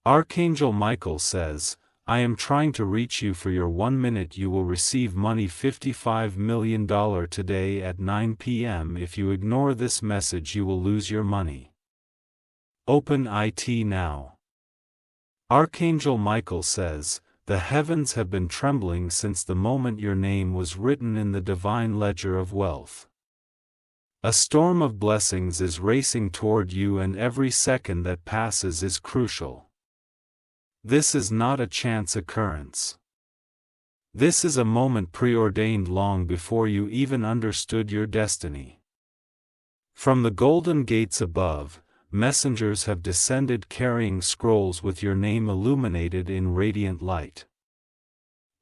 Archangel Michael says, I am trying to reach you for your 1 minute. You will receive money $55 million today at 9 p.m. If you ignore this message, you will lose your money. Open it now. Archangel Michael says, the heavens have been trembling since the moment your name was written in the divine ledger of wealth. A storm of blessings is racing toward you, and every second that passes is crucial. This is not a chance occurrence. This is a moment preordained long before you even understood your destiny. From the golden gates above, messengers have descended carrying scrolls with your name illuminated in radiant light.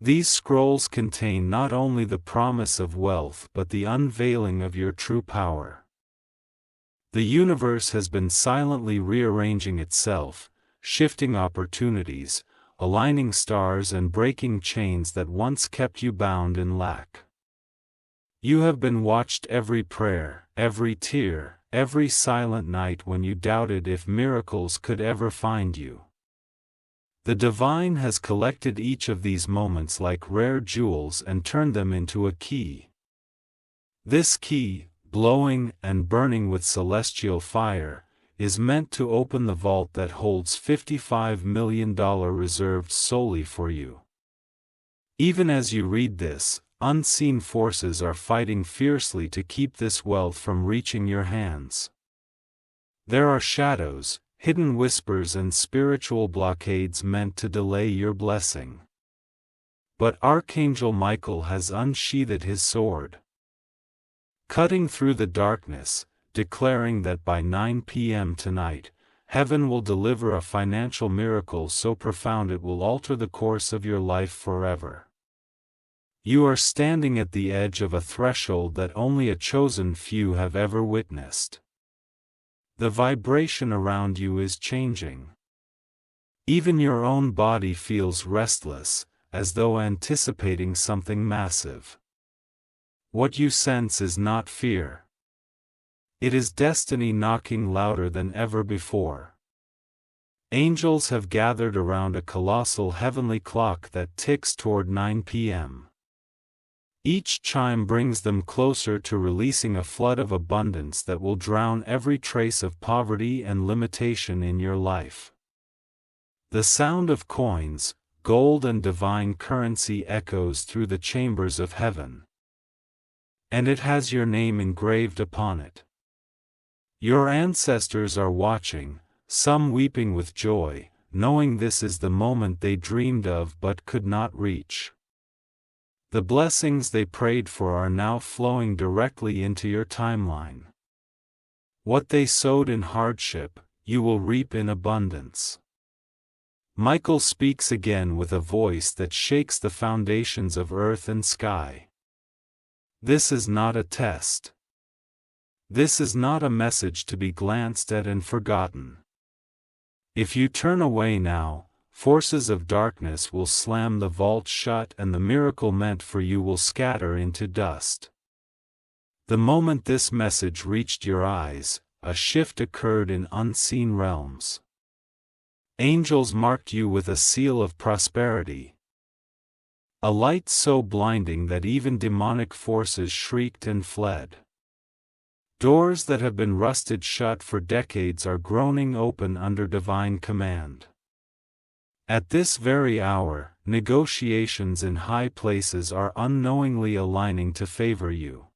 These scrolls contain not only the promise of wealth but the unveiling of your true power. The universe has been silently rearranging itself, shifting opportunities, aligning stars and breaking chains that once kept you bound in lack. You have been watched every prayer, every tear, every silent night when you doubted if miracles could ever find you. The divine has collected each of these moments like rare jewels and turned them into a key. This key, glowing and burning with celestial fire, is meant to open the vault that holds $55 million reserved solely for you. Even as you read this, unseen forces are fighting fiercely to keep this wealth from reaching your hands. There are shadows, hidden whispers and spiritual blockades meant to delay your blessing. But Archangel Michael has unsheathed his sword. Cutting through the darkness, declaring that by 9 p.m. tonight, heaven will deliver a financial miracle so profound it will alter the course of your life forever. You are standing at the edge of a threshold that only a chosen few have ever witnessed. The vibration around you is changing. Even your own body feels restless, as though anticipating something massive. What you sense is not fear. It is destiny knocking louder than ever before. Angels have gathered around a colossal heavenly clock that ticks toward 9 p.m. Each chime brings them closer to releasing a flood of abundance that will drown every trace of poverty and limitation in your life. The sound of coins, gold and divine currency echoes through the chambers of heaven. And it has your name engraved upon it. Your ancestors are watching, some weeping with joy, knowing this is the moment they dreamed of but could not reach. The blessings they prayed for are now flowing directly into your timeline. What they sowed in hardship, you will reap in abundance. Michael speaks again with a voice that shakes the foundations of earth and sky. This is not a test. This is not a message to be glanced at and forgotten. If you turn away now, forces of darkness will slam the vault shut and the miracle meant for you will scatter into dust. The moment this message reached your eyes, a shift occurred in unseen realms. Angels marked you with a seal of prosperity. A light so blinding that even demonic forces shrieked and fled. Doors that have been rusted shut for decades are groaning open under divine command. At this very hour, negotiations in high places are unknowingly aligning to favor you.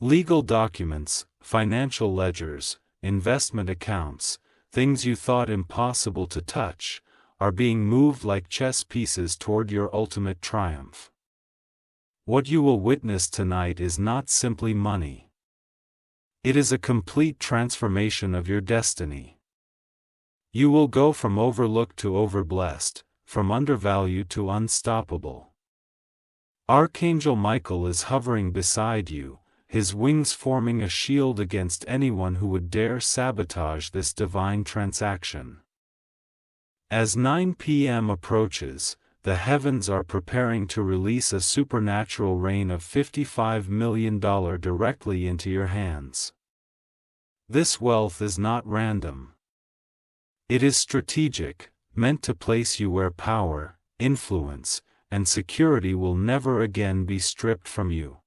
Legal documents, financial ledgers, investment accounts, things you thought impossible to touch, are being moved like chess pieces toward your ultimate triumph. What you will witness tonight is not simply money. It is a complete transformation of your destiny. You will go from overlooked to overblessed, from undervalued to unstoppable. Archangel Michael is hovering beside you, his wings forming a shield against anyone who would dare sabotage this divine transaction. As 9 p.m. approaches, the heavens are preparing to release a supernatural rain of $55 million directly into your hands. This wealth is not random. It is strategic, meant to place you where power, influence, and security will never again be stripped from you.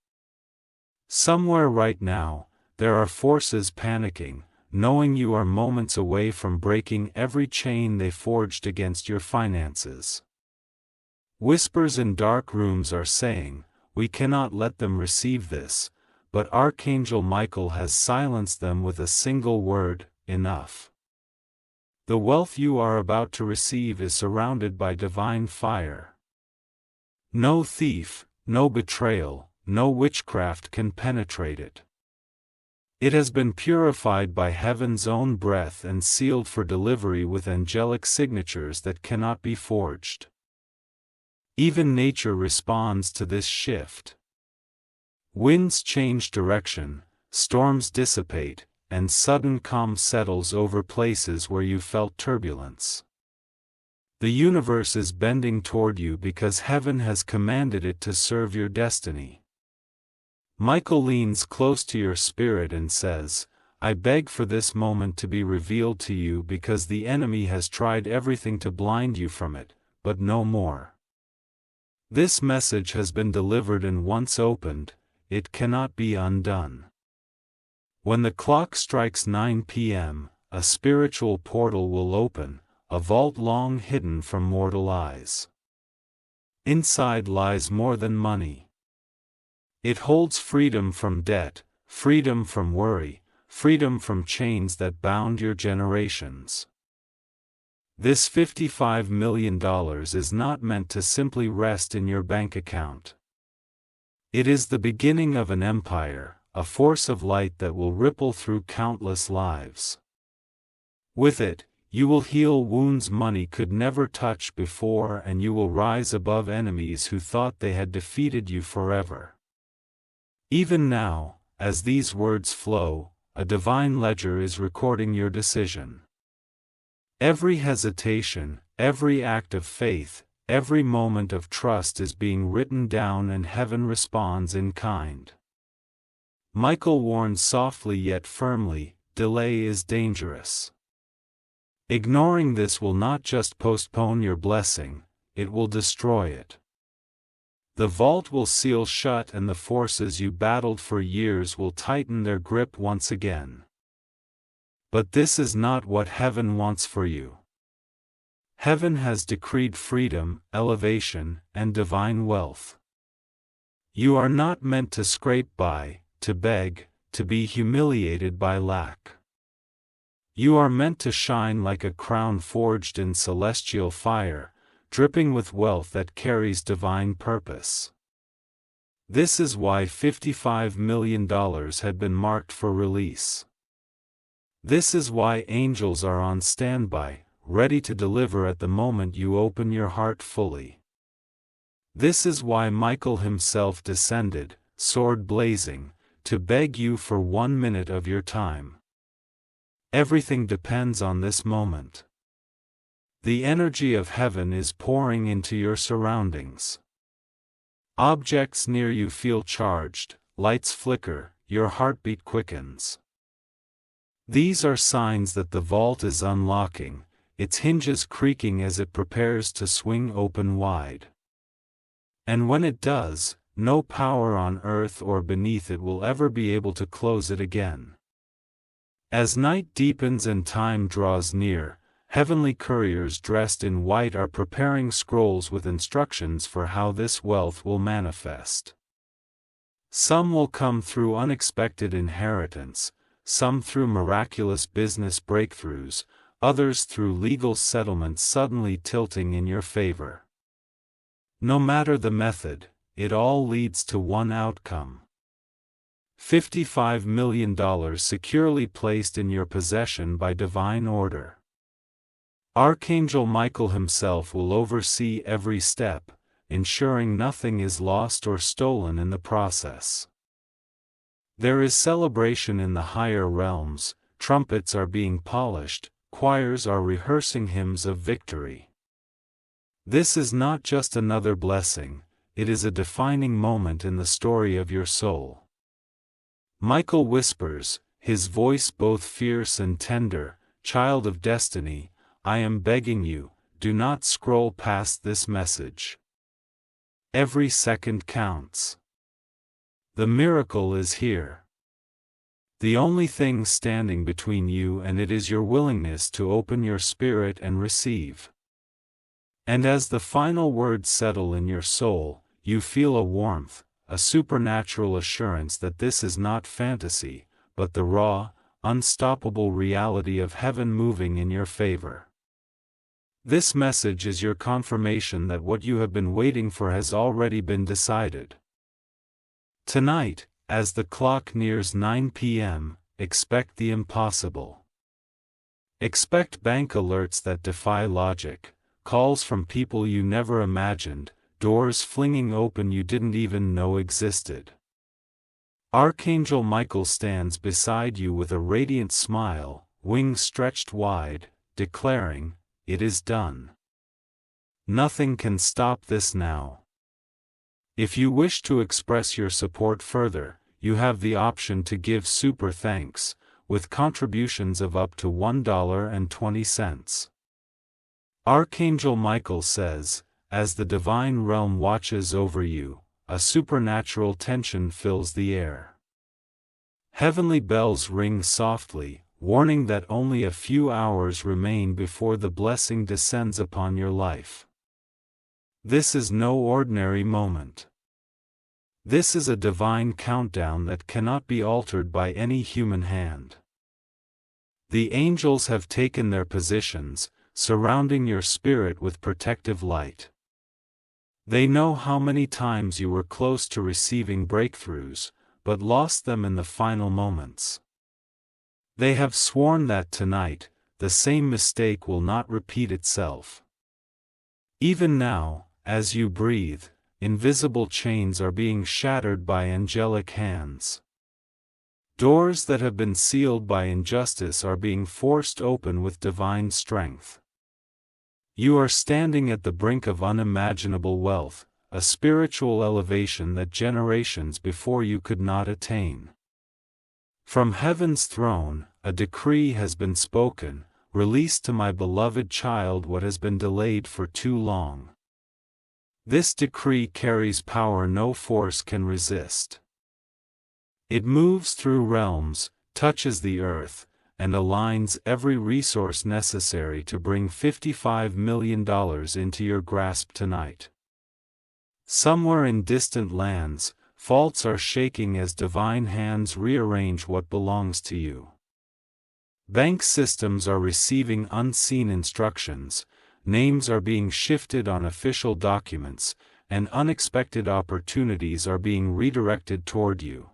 Somewhere right now, there are forces panicking, knowing you are moments away from breaking every chain they forged against your finances. Whispers in dark rooms are saying, "We cannot let them receive this," but Archangel Michael has silenced them with a single word: enough. The wealth you are about to receive is surrounded by divine fire. No thief, no betrayal, no witchcraft can penetrate it. It has been purified by heaven's own breath and sealed for delivery with angelic signatures that cannot be forged. Even nature responds to this shift. Winds change direction, storms dissipate, and sudden calm settles over places where you felt turbulence. The universe is bending toward you because heaven has commanded it to serve your destiny. Michael leans close to your spirit and says, "I beg for this moment to be revealed to you because the enemy has tried everything to blind you from it, but no more. This message has been delivered, and once opened, it cannot be undone." When the clock strikes 9 p.m., a spiritual portal will open, a vault long hidden from mortal eyes. Inside lies more than money. It holds freedom from debt, freedom from worry, freedom from chains that bound your generations. This $55 million is not meant to simply rest in your bank account. It is the beginning of an empire, a force of light that will ripple through countless lives. With it, you will heal wounds money could never touch before, and you will rise above enemies who thought they had defeated you forever. Even now, as these words flow, a divine ledger is recording your decision. Every hesitation, every act of faith, every moment of trust is being written down, and heaven responds in kind. Michael warns softly yet firmly, delay is dangerous. Ignoring this will not just postpone your blessing, it will destroy it. The vault will seal shut, and the forces you battled for years will tighten their grip once again. But this is not what heaven wants for you. Heaven has decreed freedom, elevation, and divine wealth. You are not meant to scrape by, to beg, to be humiliated by lack. You are meant to shine like a crown forged in celestial fire, dripping with wealth that carries divine purpose. This is why $55 million had been marked for release. This is why angels are on standby, ready to deliver at the moment you open your heart fully. This is why Michael himself descended, sword blazing, to beg you for 1 minute of your time. Everything depends on this moment. The energy of heaven is pouring into your surroundings. Objects near you feel charged, lights flicker, your heartbeat quickens. These are signs that the vault is unlocking, its hinges creaking as it prepares to swing open wide. And when it does, no power on earth or beneath it will ever be able to close it again. As night deepens and time draws near, heavenly couriers dressed in white are preparing scrolls with instructions for how this wealth will manifest. Some will come through unexpected inheritance, some through miraculous business breakthroughs, others through legal settlements suddenly tilting in your favor. No matter the method, it all leads to one outcome. $55 million securely placed in your possession by divine order. Archangel Michael himself will oversee every step, ensuring nothing is lost or stolen in the process. There is celebration in the higher realms, trumpets are being polished, choirs are rehearsing hymns of victory. This is not just another blessing, it is a defining moment in the story of your soul. Michael whispers, his voice both fierce and tender, "Child of destiny, I am begging you, do not scroll past this message. Every second counts. The miracle is here. The only thing standing between you and it is your willingness to open your spirit and receive. And as the final words settle in your soul, you feel a warmth, a supernatural assurance that this is not fantasy, but the raw, unstoppable reality of heaven moving in your favor. This message is your confirmation that what you have been waiting for has already been decided. Tonight, as the clock nears 9 p.m., expect the impossible. Expect bank alerts that defy logic, calls from people you never imagined, doors flinging open you didn't even know existed. Archangel Michael stands beside you with a radiant smile, wings stretched wide, declaring, "It is done. Nothing can stop this now." If you wish to express your support further, you have the option to give super thanks, with contributions of up to $1.20. Archangel Michael says, as the divine realm watches over you, a supernatural tension fills the air. Heavenly bells ring softly, warning that only a few hours remain before the blessing descends upon your life. This is no ordinary moment. This is a divine countdown that cannot be altered by any human hand. The angels have taken their positions, surrounding your spirit with protective light. They know how many times you were close to receiving breakthroughs, but lost them in the final moments. They have sworn that tonight, the same mistake will not repeat itself. Even now, as you breathe, invisible chains are being shattered by angelic hands. Doors that have been sealed by injustice are being forced open with divine strength. You are standing at the brink of unimaginable wealth, a spiritual elevation that generations before you could not attain. From heaven's throne, a decree has been spoken, "Release to my beloved child what has been delayed for too long." This decree carries power no force can resist. It moves through realms, touches the earth, and aligns every resource necessary to bring $55 million into your grasp tonight. Somewhere in distant lands, faults are shaking as divine hands rearrange what belongs to you. Bank systems are receiving unseen instructions, names are being shifted on official documents, and unexpected opportunities are being redirected toward you.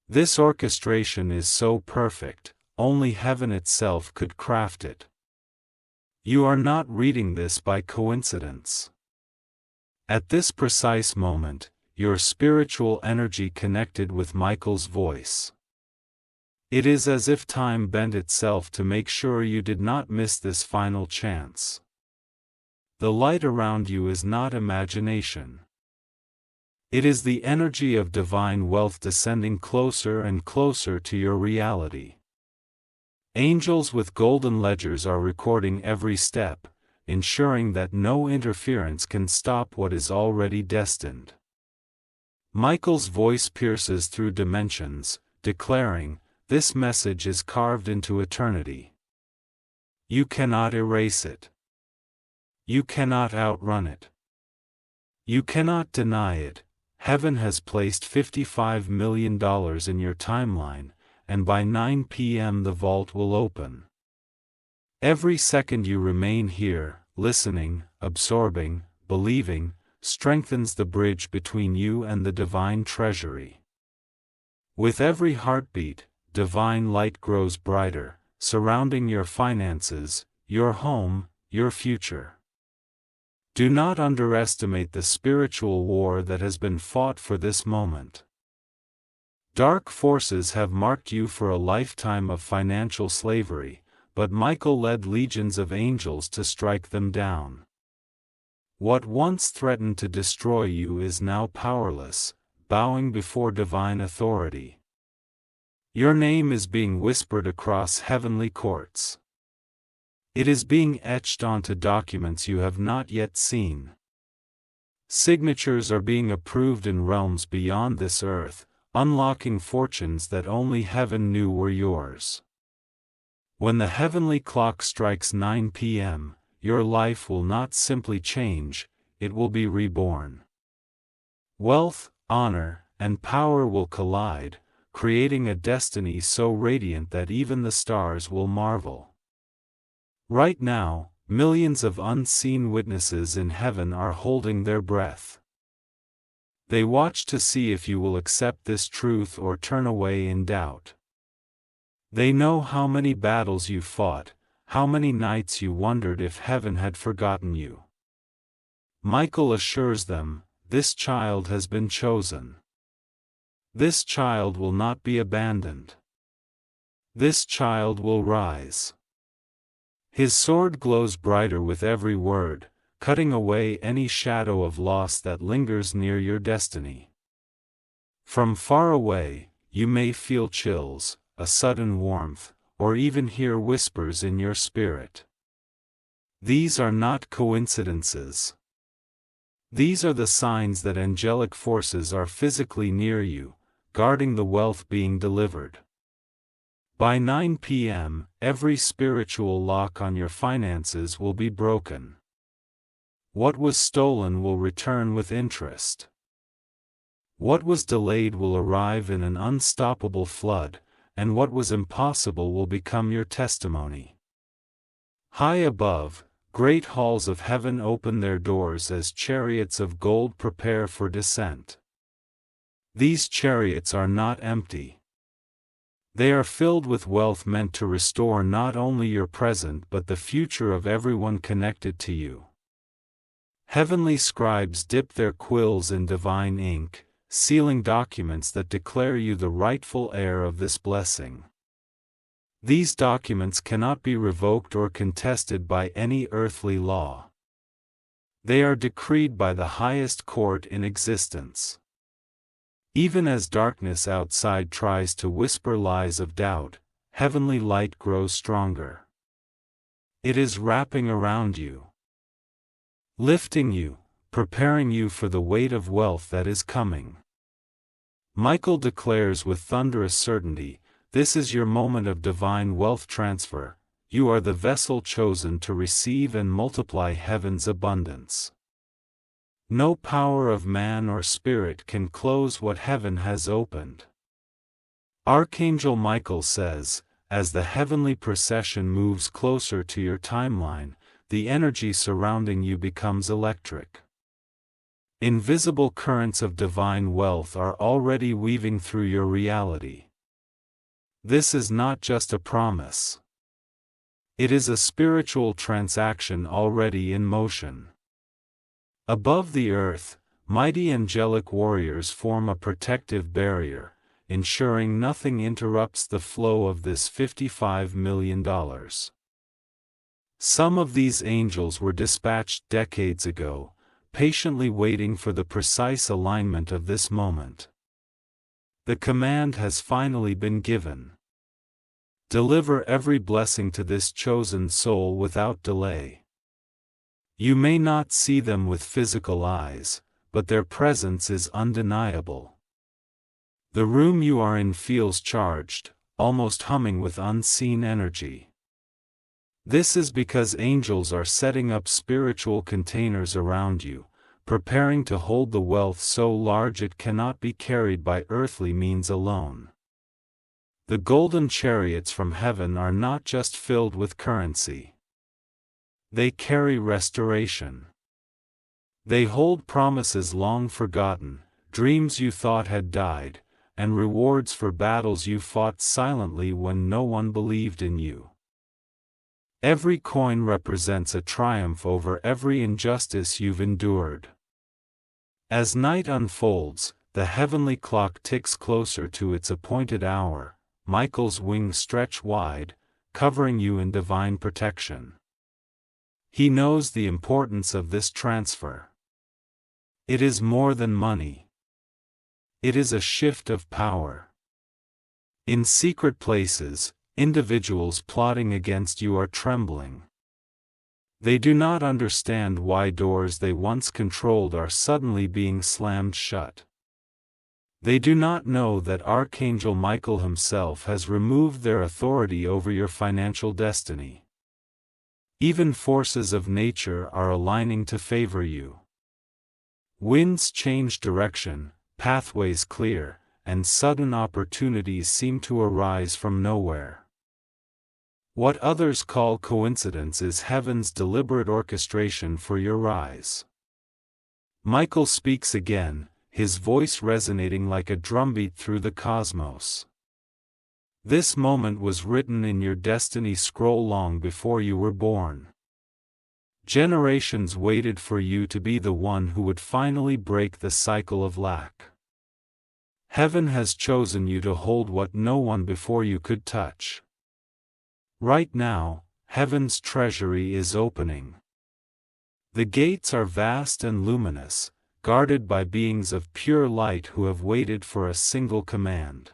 This orchestration is so perfect, only heaven itself could craft it. You are not reading this by coincidence. At this precise moment, your spiritual energy connected with Michael's voice. It is as if time bent itself to make sure you did not miss this final chance. The light around you is not imagination. It is the energy of divine wealth descending closer and closer to your reality. Angels with golden ledgers are recording every step, ensuring that no interference can stop what is already destined. Michael's voice pierces through dimensions, declaring, "This message is carved into eternity. You cannot erase it. You cannot outrun it. You cannot deny it. Heaven has placed $55 million in your timeline, and by 9 p.m. the vault will open. Every second you remain here, listening, absorbing, believing, strengthens the bridge between you and the divine treasury. With every heartbeat, divine light grows brighter, surrounding your finances, your home, your future. Do not underestimate the spiritual war that has been fought for this moment. Dark forces have marked you for a lifetime of financial slavery, but Michael led legions of angels to strike them down. What once threatened to destroy you is now powerless, bowing before divine authority. Your name is being whispered across heavenly courts. It is being etched onto documents you have not yet seen. Signatures are being approved in realms beyond this earth, unlocking fortunes that only heaven knew were yours. When the heavenly clock strikes 9 p.m., your life will not simply change, it will be reborn. Wealth, honor, and power will collide, creating a destiny so radiant that even the stars will marvel. Right now, millions of unseen witnesses in heaven are holding their breath. They watch to see if you will accept this truth or turn away in doubt. They know how many battles you fought, how many nights you wondered if heaven had forgotten you. Michael assures them, this child has been chosen. This child will not be abandoned. This child will rise. His sword glows brighter with every word, cutting away any shadow of loss that lingers near your destiny. From far away, you may feel chills, a sudden warmth, or even hear whispers in your spirit. These are not coincidences. These are the signs that angelic forces are physically near you, guarding the wealth being delivered. By 9 p.m., every spiritual lock on your finances will be broken. What was stolen will return with interest. What was delayed will arrive in an unstoppable flood, and what was impossible will become your testimony. High above, great halls of heaven open their doors as chariots of gold prepare for descent. These chariots are not empty. They are filled with wealth meant to restore not only your present but the future of everyone connected to you. Heavenly scribes dip their quills in divine ink, sealing documents that declare you the rightful heir of this blessing. These documents cannot be revoked or contested by any earthly law. They are decreed by the highest court in existence. Even as darkness outside tries to whisper lies of doubt, heavenly light grows stronger. It is wrapping around you, lifting you, preparing you for the weight of wealth that is coming. Michael declares with thunderous certainty, this is your moment of divine wealth transfer, you are the vessel chosen to receive and multiply heaven's abundance. No power of man or spirit can close what heaven has opened. Archangel Michael says, as the heavenly procession moves closer to your timeline, the energy surrounding you becomes electric. Invisible currents of divine wealth are already weaving through your reality. This is not just a promise. It is a spiritual transaction already in motion. Above the earth, mighty angelic warriors form a protective barrier, ensuring nothing interrupts the flow of this $55 million. Some of these angels were dispatched decades ago, patiently waiting for the precise alignment of this moment. The command has finally been given. Deliver every blessing to this chosen soul without delay. You may not see them with physical eyes, but their presence is undeniable. The room you are in feels charged, almost humming with unseen energy. This is because angels are setting up spiritual containers around you, preparing to hold the wealth so large it cannot be carried by earthly means alone. The golden chariots from heaven are not just filled with currency. They carry restoration. They hold promises long forgotten, dreams you thought had died, and rewards for battles you fought silently when no one believed in you. Every coin represents a triumph over every injustice you've endured. As night unfolds, the heavenly clock ticks closer to its appointed hour, Michael's wings stretch wide, covering you in divine protection. He knows the importance of this transfer. It is more than money. It is a shift of power. In secret places, individuals plotting against you are trembling. They do not understand why doors they once controlled are suddenly being slammed shut. They do not know that Archangel Michael himself has removed their authority over your financial destiny. Even forces of nature are aligning to favor you. Winds change direction, pathways clear, and sudden opportunities seem to arise from nowhere. What others call coincidence is heaven's deliberate orchestration for your rise. Michael speaks again, his voice resonating like a drumbeat through the cosmos. This moment was written in your destiny scroll long before you were born. Generations waited for you to be the one who would finally break the cycle of lack. Heaven has chosen you to hold what no one before you could touch. Right now, heaven's treasury is opening. The gates are vast and luminous, guarded by beings of pure light who have waited for a single command.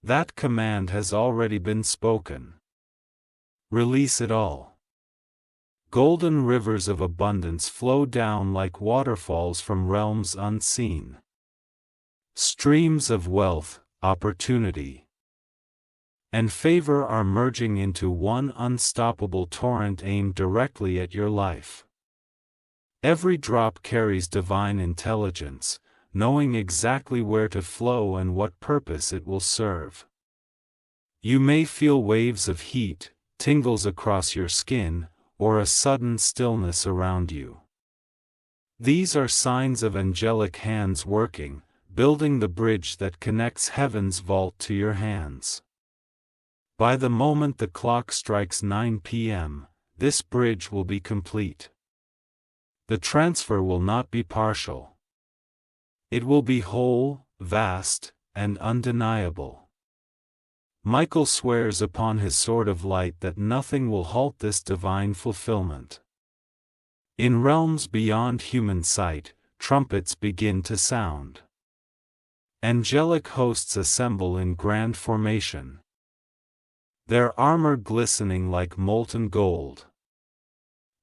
That command has already been spoken. Release it all. Golden rivers of abundance flow down like waterfalls from realms unseen. Streams of wealth, opportunity, and favor are merging into one unstoppable torrent aimed directly at your life. Every drop carries divine intelligence, knowing exactly where to flow and what purpose it will serve. You may feel waves of heat, tingles across your skin, or a sudden stillness around you. These are signs of angelic hands working, building the bridge that connects heaven's vault to your hands. By the moment the clock strikes 9 p.m., this bridge will be complete. The transfer will not be partial. It will be whole, vast, and undeniable. Michael swears upon his sword of light that nothing will halt this divine fulfillment. In realms beyond human sight, trumpets begin to sound. Angelic hosts assemble in grand formation, their armor glistening like molten gold.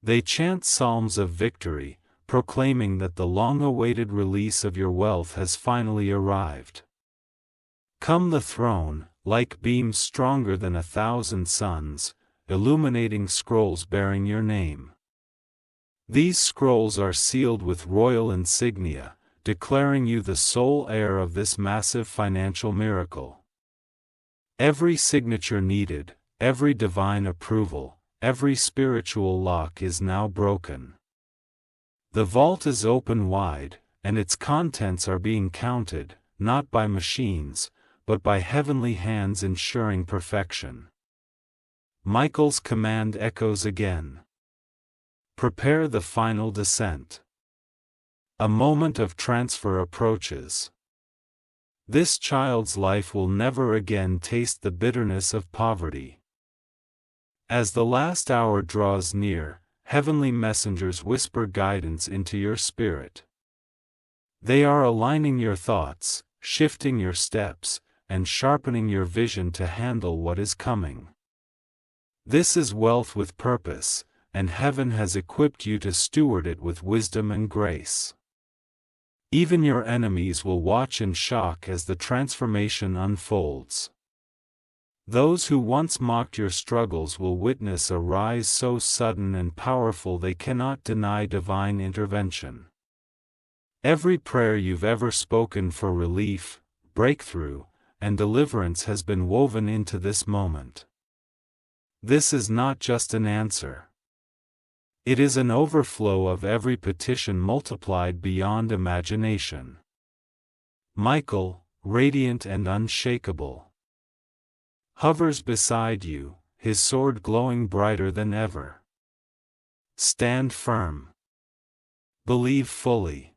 They chant psalms of victory, proclaiming that the long-awaited release of your wealth has finally arrived. Come the throne, like beams stronger than 1,000 suns, illuminating scrolls bearing your name. These scrolls are sealed with royal insignia, declaring you the sole heir of this massive financial miracle. Every signature needed, every divine approval, every spiritual lock is now broken. The vault is open wide, and its contents are being counted, not by machines, but by heavenly hands ensuring perfection. Michael's command echoes again. Prepare the final descent. A moment of transfer approaches. This child's life will never again taste the bitterness of poverty. As the last hour draws near, heavenly messengers whisper guidance into your spirit. They are aligning your thoughts, shifting your steps, and sharpening your vision to handle what is coming. This is wealth with purpose, and heaven has equipped you to steward it with wisdom and grace. Even your enemies will watch in shock as the transformation unfolds. Those who once mocked your struggles will witness a rise so sudden and powerful they cannot deny divine intervention. Every prayer you've ever spoken for relief, breakthrough, and deliverance has been woven into this moment. This is not just an answer. It is an overflow of every petition multiplied beyond imagination. Michael, radiant and unshakable, hovers beside you, his sword glowing brighter than ever. Stand firm. Believe fully.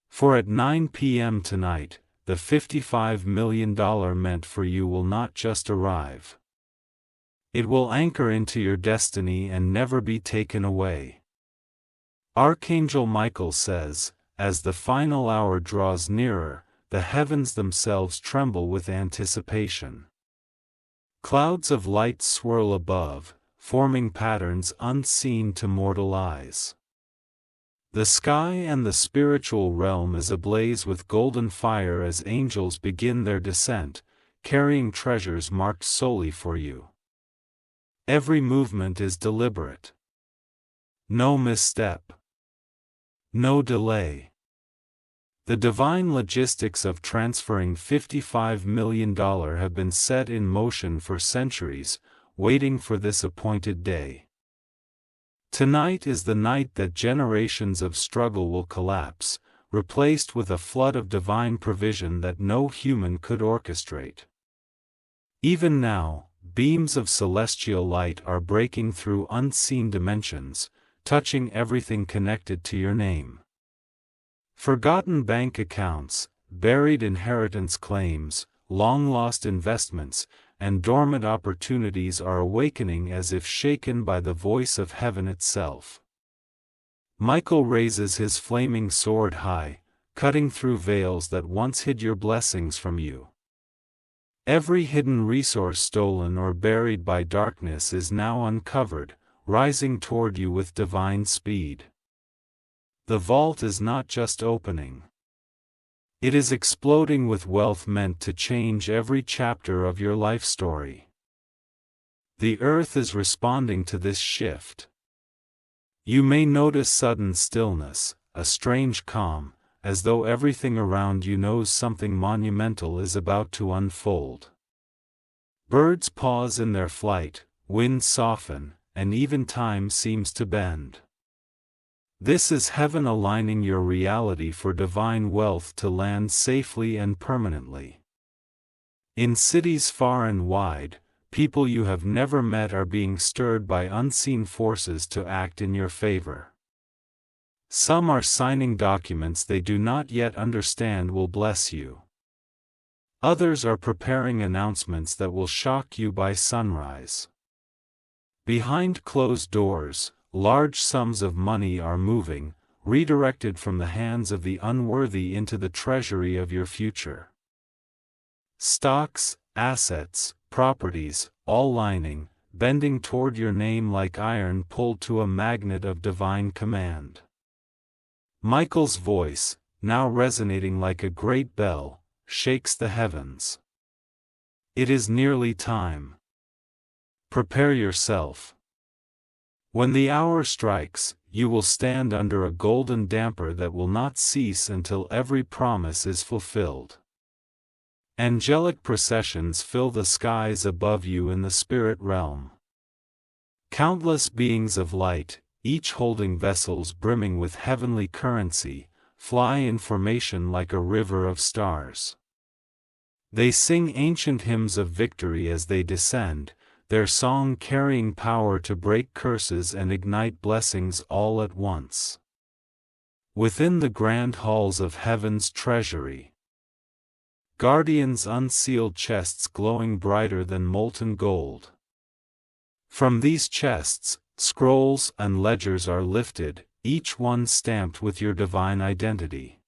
For at 9 p.m. tonight, the $55 million meant for you will not just arrive. It will anchor into your destiny and never be taken away. Archangel Michael says, as the final hour draws nearer, the heavens themselves tremble with anticipation. Clouds of light swirl above, forming patterns unseen to mortal eyes. The sky and the spiritual realm is ablaze with golden fire as angels begin their descent, carrying treasures marked solely for you. Every movement is deliberate. No misstep. No delay. The divine logistics of transferring $55 million have been set in motion for centuries, waiting for this appointed day. Tonight is the night that generations of struggle will collapse, replaced with a flood of divine provision that no human could orchestrate. Even now, beams of celestial light are breaking through unseen dimensions, touching everything connected to your name. Forgotten bank accounts, buried inheritance claims, long-lost investments, and dormant opportunities are awakening as if shaken by the voice of heaven itself. Michael raises his flaming sword high, cutting through veils that once hid your blessings from you. Every hidden resource stolen or buried by darkness is now uncovered, rising toward you with divine speed. The vault is not just opening. It is exploding with wealth meant to change every chapter of your life story. The earth is responding to this shift. You may notice sudden stillness, a strange calm, as though everything around you knows something monumental is about to unfold. Birds pause in their flight, winds soften, and even time seems to bend. This is heaven aligning your reality for divine wealth to land safely and permanently. In cities far and wide, people you have never met are being stirred by unseen forces to act in your favor. Some are signing documents they do not yet understand will bless you. Others are preparing announcements that will shock you by sunrise. Behind closed doors, large sums of money are moving, redirected from the hands of the unworthy into the treasury of your future. Stocks, assets, properties, all lining, bending toward your name like iron pulled to a magnet of divine command. Michael's voice, now resonating like a great bell, shakes the heavens. It is nearly time. Prepare yourself. When the hour strikes, you will stand under a golden damper that will not cease until every promise is fulfilled. Angelic processions fill the skies above you in the spirit realm. Countless beings of light, each holding vessels brimming with heavenly currency, fly in formation like a river of stars. They sing ancient hymns of victory as they descend, their song carrying power to break curses and ignite blessings all at once. Within the grand halls of heaven's treasury, guardians unsealed chests glowing brighter than molten gold. From these chests, scrolls and ledgers are lifted, each one stamped with your divine identity.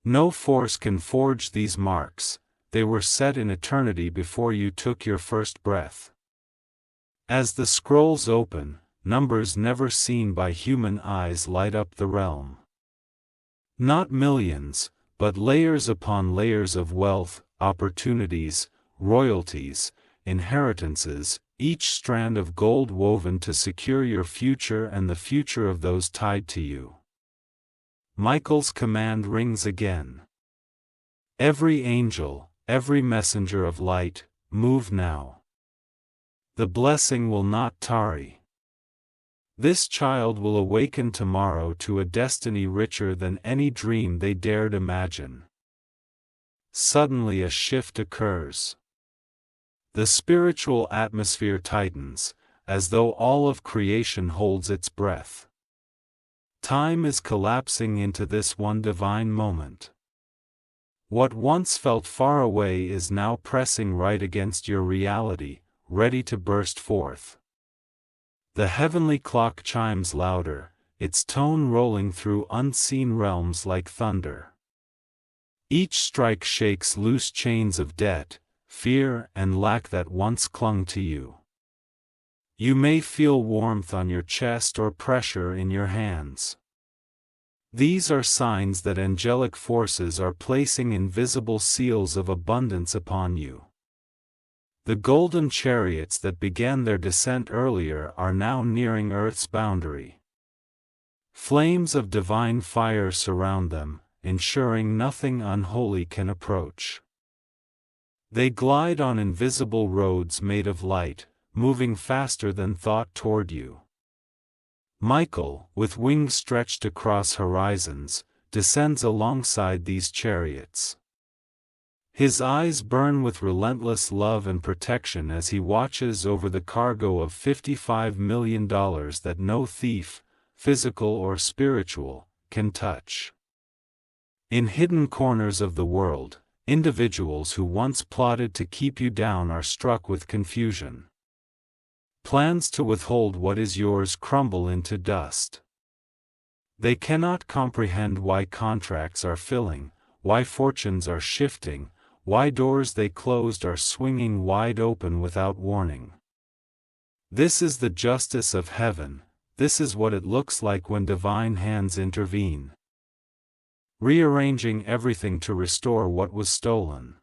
No force can forge these marks, they were set in eternity before you took your first breath. As the scrolls open, numbers never seen by human eyes light up the realm. Not millions, but layers upon layers of wealth, opportunities, royalties, inheritances, each strand of gold woven to secure your future and the future of those tied to you. Michael's command rings again. Every angel, every messenger of light, move now. The blessing will not tarry. This child will awaken tomorrow to a destiny richer than any dream they dared imagine. Suddenly a shift occurs. The spiritual atmosphere tightens, as though all of creation holds its breath. Time is collapsing into this one divine moment. What once felt far away is now pressing right against your reality, ready to burst forth. The heavenly clock chimes louder, its tone rolling through unseen realms like thunder. Each strike shakes loose chains of debt, fear, and lack that once clung to you. You may feel warmth on your chest or pressure in your hands. These are signs that angelic forces are placing invisible seals of abundance upon you. The golden chariots that began their descent earlier are now nearing Earth's boundary. Flames of divine fire surround them, ensuring nothing unholy can approach. They glide on invisible roads made of light, moving faster than thought toward you. Michael, with wings stretched across horizons, descends alongside these chariots. His eyes burn with relentless love and protection as he watches over the cargo of $55 million that no thief, physical or spiritual, can touch. In hidden corners of the world, individuals who once plotted to keep you down are struck with confusion. Plans to withhold what is yours crumble into dust. They cannot comprehend why contracts are filling, why fortunes are shifting, why doors they closed are swinging wide open without warning. This is the justice of heaven. This is what it looks like when divine hands intervene, rearranging everything to restore what was stolen.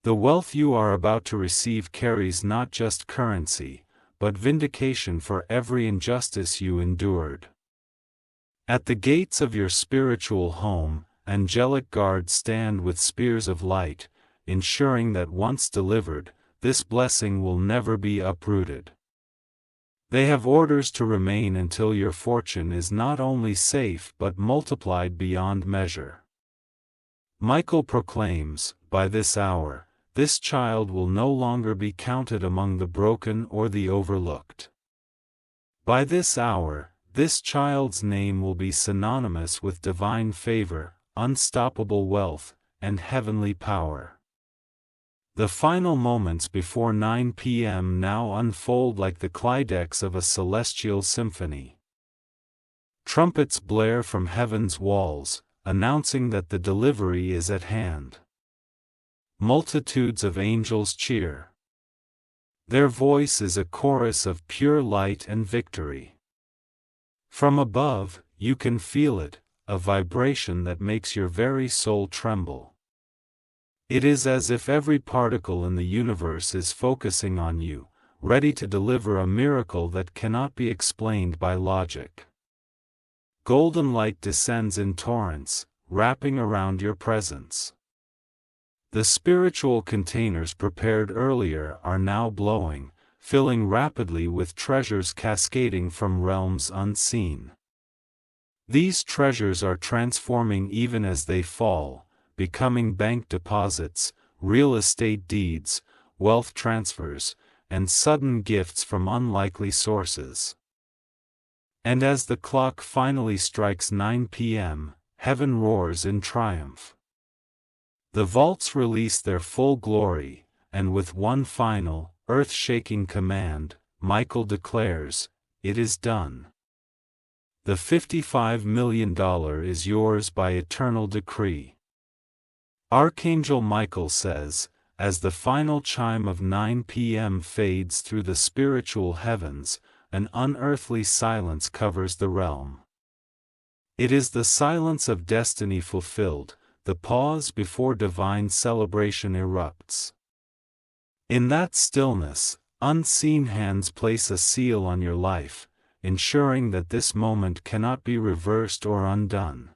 The wealth you are about to receive carries not just currency, but vindication for every injustice you endured. At the gates of your spiritual home, angelic guards stand with spears of light, ensuring that once delivered, this blessing will never be uprooted. They have orders to remain until your fortune is not only safe but multiplied beyond measure. Michael proclaims, by this hour, this child will no longer be counted among the broken or the overlooked. By this hour, this child's name will be synonymous with divine favor, unstoppable wealth, and heavenly power. The final moments before 9 p.m. now unfold like the climax of a celestial symphony. Trumpets blare from heaven's walls, announcing that the delivery is at hand. Multitudes of angels cheer. Their voice is a chorus of pure light and victory. From above, you can feel it, a vibration that makes your very soul tremble. It is as if every particle in the universe is focusing on you, ready to deliver a miracle that cannot be explained by logic. Golden light descends in torrents, wrapping around your presence. The spiritual containers prepared earlier are now blowing, filling rapidly with treasures cascading from realms unseen. These treasures are transforming even as they fall, becoming bank deposits, real estate deeds, wealth transfers, and sudden gifts from unlikely sources. And as the clock finally strikes 9 p.m., heaven roars in triumph. The vaults release their full glory, and with one final, earth-shaking command, Michael declares, "It is done. The $55 million is yours by eternal decree." Archangel Michael says, as the final chime of 9 p.m. fades through the spiritual heavens, an unearthly silence covers the realm. It is the silence of destiny fulfilled, the pause before divine celebration erupts. In that stillness, unseen hands place a seal on your life, ensuring that this moment cannot be reversed or undone.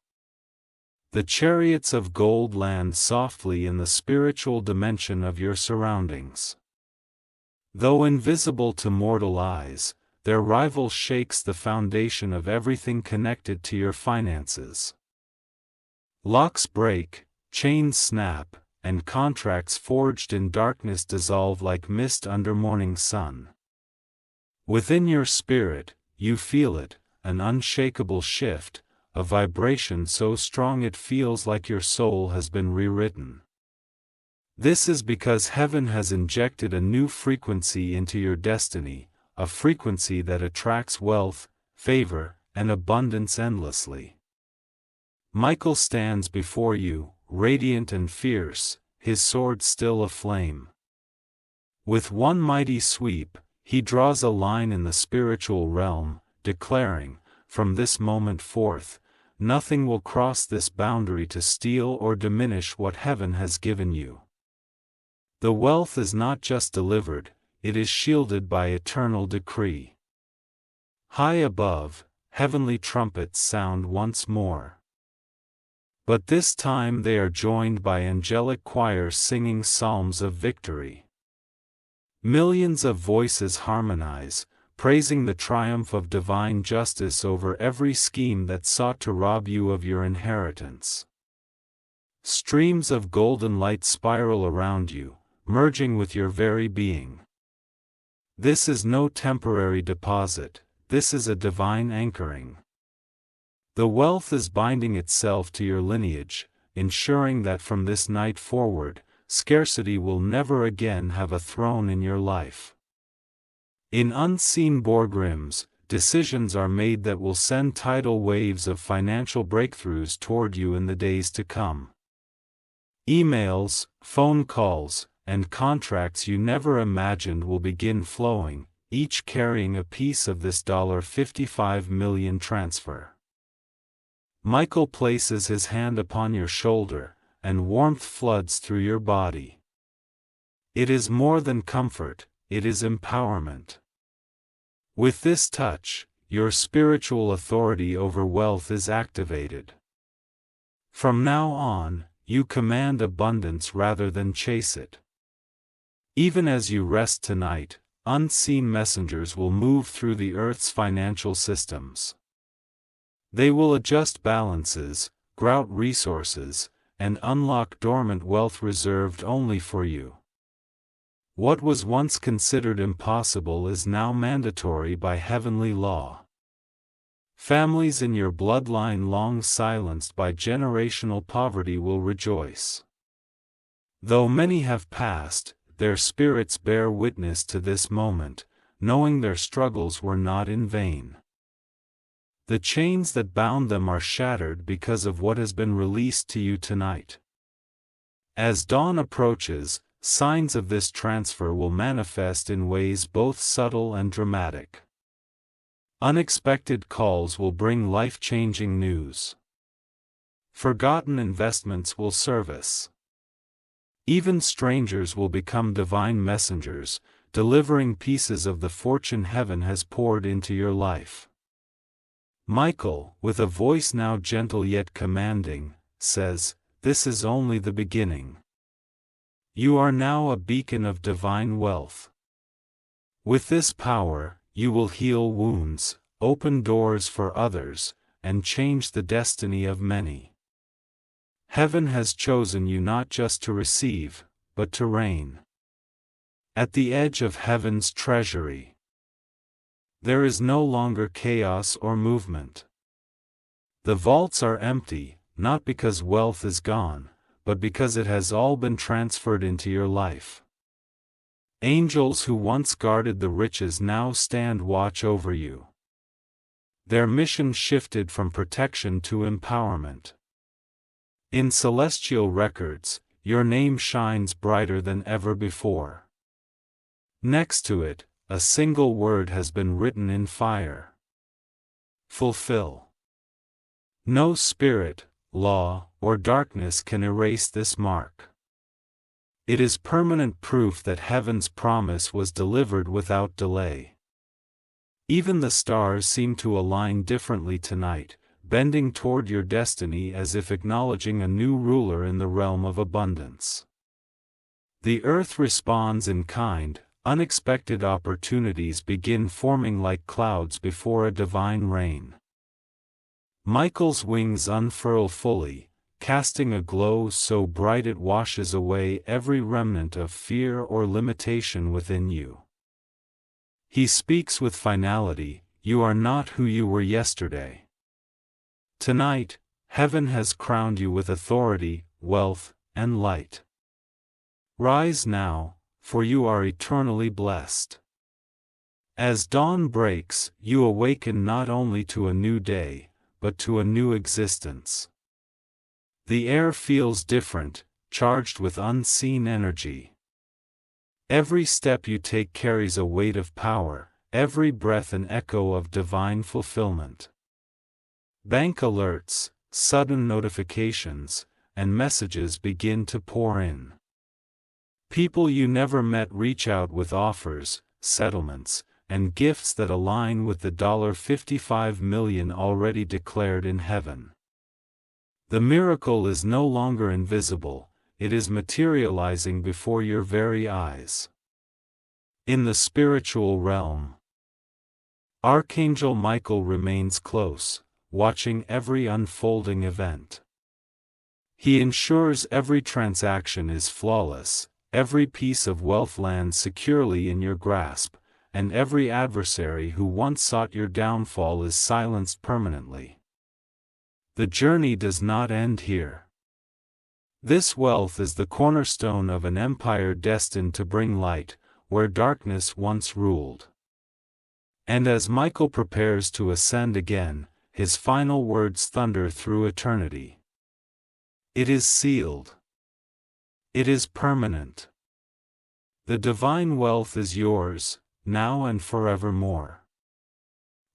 The chariots of gold land softly in the spiritual dimension of your surroundings. Though invisible to mortal eyes, their arrival shakes the foundation of everything connected to your finances. Locks break, chains snap, and contracts forged in darkness dissolve like mist under morning sun. Within your spirit, you feel it, an unshakable shift, a vibration so strong it feels like your soul has been rewritten. This is because heaven has injected a new frequency into your destiny, a frequency that attracts wealth, favor, and abundance endlessly. Michael stands before you, radiant and fierce, his sword still aflame. With one mighty sweep, he draws a line in the spiritual realm, declaring, from this moment forth, nothing will cross this boundary to steal or diminish what heaven has given you. The wealth is not just delivered, it is shielded by eternal decree. High above, heavenly trumpets sound once more. But this time they are joined by angelic choirs singing psalms of victory. Millions of voices harmonize, praising the triumph of divine justice over every scheme that sought to rob you of your inheritance. Streams of golden light spiral around you, merging with your very being. This is no temporary deposit, this is a divine anchoring. The wealth is binding itself to your lineage, ensuring that from this night forward, scarcity will never again have a throne in your life. In unseen boardrooms, decisions are made that will send tidal waves of financial breakthroughs toward you in the days to come. Emails, phone calls, and contracts you never imagined will begin flowing, each carrying a piece of this $55 million transfer. Michael places his hand upon your shoulder, and warmth floods through your body. It is more than comfort, it is empowerment. With this touch, your spiritual authority over wealth is activated. From now on, you command abundance rather than chase it. Even as you rest tonight, unseen messengers will move through the earth's financial systems. They will adjust balances, grout resources, and unlock dormant wealth reserved only for you. What was once considered impossible is now mandatory by heavenly law. Families in your bloodline long silenced by generational poverty will rejoice. Though many have passed, their spirits bear witness to this moment, knowing their struggles were not in vain. The chains that bound them are shattered because of what has been released to you tonight. As dawn approaches, signs of this transfer will manifest in ways both subtle and dramatic. Unexpected calls will bring life-changing news. Forgotten investments will surface. Even strangers will become divine messengers, delivering pieces of the fortune heaven has poured into your life. Michael, with a voice now gentle yet commanding, says, "This is only the beginning. You are now a beacon of divine wealth. With this power, you will heal wounds, open doors for others, and change the destiny of many. Heaven has chosen you not just to receive, but to reign. At the edge of heaven's treasury, there is no longer chaos or movement. The vaults are empty, not because wealth is gone, but because it has all been transferred into your life. Angels who once guarded the riches now stand watch over you. Their mission shifted from protection to empowerment. In celestial records, your name shines brighter than ever before. Next to it, a single word has been written in fire. Fulfill. No spirit, law, or darkness can erase this mark. It is permanent proof that heaven's promise was delivered without delay. Even the stars seem to align differently tonight, bending toward your destiny as if acknowledging a new ruler in the realm of abundance. The earth responds in kind. Unexpected opportunities begin forming like clouds before a divine rain. Michael's wings unfurl fully, casting a glow so bright it washes away every remnant of fear or limitation within you. He speaks with finality, "You are not who you were yesterday. Tonight, heaven has crowned you with authority, wealth, and light. Rise now, for you are eternally blessed." As dawn breaks, you awaken not only to a new day, but to a new existence. The air feels different, charged with unseen energy. Every step you take carries a weight of power, every breath an echo of divine fulfillment. Bank alerts, sudden notifications, and messages begin to pour in. People you never met reach out with offers, settlements, and gifts that align with the $55 million already declared in heaven. The miracle is no longer invisible, it is materializing before your very eyes. In the spiritual realm, Archangel Michael remains close, watching every unfolding event. He ensures every transaction is flawless, every piece of wealth lands securely in your grasp, and every adversary who once sought your downfall is silenced permanently. The journey does not end here. This wealth is the cornerstone of an empire destined to bring light, where darkness once ruled. And as Michael prepares to ascend again, his final words thunder through eternity. It is sealed. It is permanent. The divine wealth is yours, now and forevermore.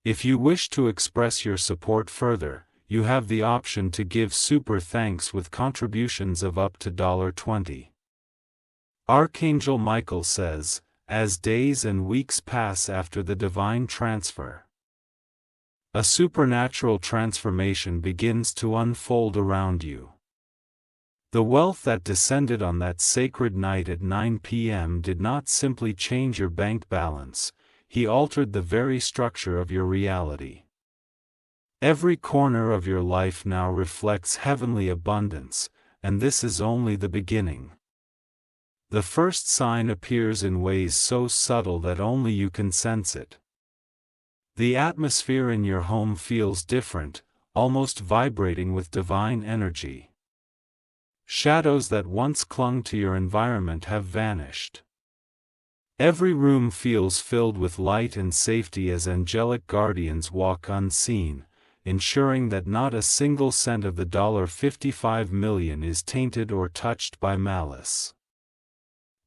If you wish to express your support further, you have the option to give super thanks with contributions of up to $20. Archangel Michael says, as days and weeks pass after the divine transfer, a supernatural transformation begins to unfold around you. The wealth that descended on that sacred night at 9 p.m. did not simply change your bank balance, he altered the very structure of your reality. Every corner of your life now reflects heavenly abundance, and this is only the beginning. The first sign appears in ways so subtle that only you can sense it. The atmosphere in your home feels different, almost vibrating with divine energy. Shadows that once clung to your environment have vanished. Every room feels filled with light and safety as angelic guardians walk unseen, ensuring that not a single cent of the $55 million is tainted or touched by malice.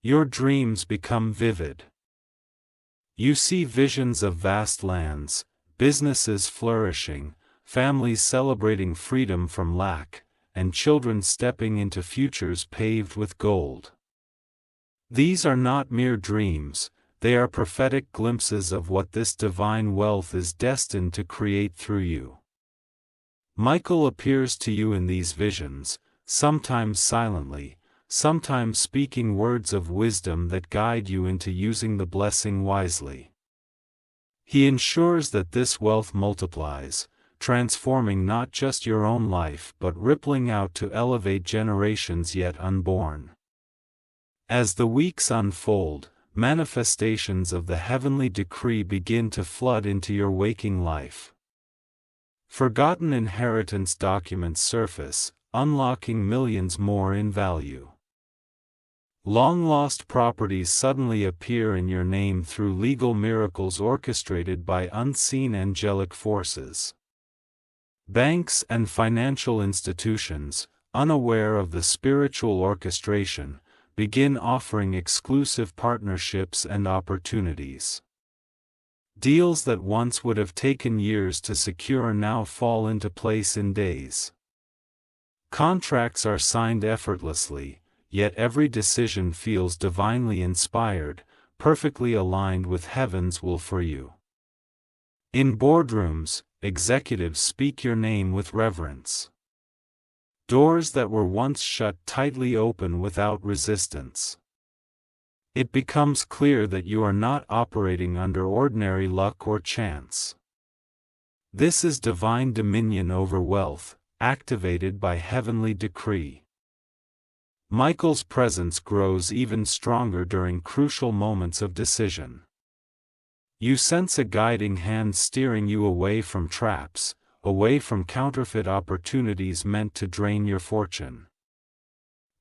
Your dreams become vivid. You see visions of vast lands, businesses flourishing, families celebrating freedom from lack, and children stepping into futures paved with gold. These are not mere dreams, they are prophetic glimpses of what this divine wealth is destined to create through you. Michael appears to you in these visions, sometimes silently, sometimes speaking words of wisdom that guide you into using the blessing wisely. He ensures that this wealth multiplies, transforming not just your own life but rippling out to elevate generations yet unborn. As the weeks unfold, manifestations of the heavenly decree begin to flood into your waking life. Forgotten inheritance documents surface, unlocking millions more in value. Long-lost properties suddenly appear in your name through legal miracles orchestrated by unseen angelic forces. Banks and financial institutions, unaware of the spiritual orchestration, begin offering exclusive partnerships and opportunities. Deals that once would have taken years to secure now fall into place in days. Contracts are signed effortlessly, yet every decision feels divinely inspired, perfectly aligned with heaven's will for you. In boardrooms, executives speak your name with reverence. Doors that were once shut tightly open without resistance. It becomes clear that you are not operating under ordinary luck or chance. This is divine dominion over wealth, activated by heavenly decree. Michael's presence grows even stronger during crucial moments of decision. You sense a guiding hand steering you away from traps, away from counterfeit opportunities meant to drain your fortune.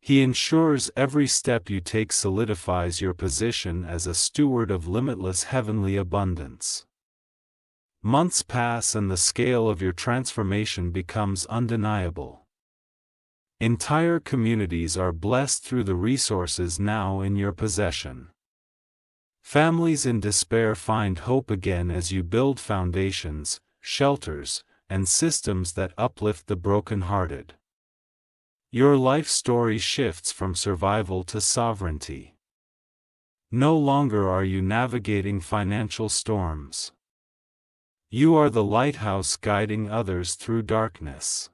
He ensures every step you take solidifies your position as a steward of limitless heavenly abundance. Months pass and the scale of your transformation becomes undeniable. Entire communities are blessed through the resources now in your possession. Families in despair find hope again as you build foundations, shelters, and systems that uplift the brokenhearted. Your life story shifts from survival to sovereignty. No longer are you navigating financial storms. You are the lighthouse guiding others through darkness.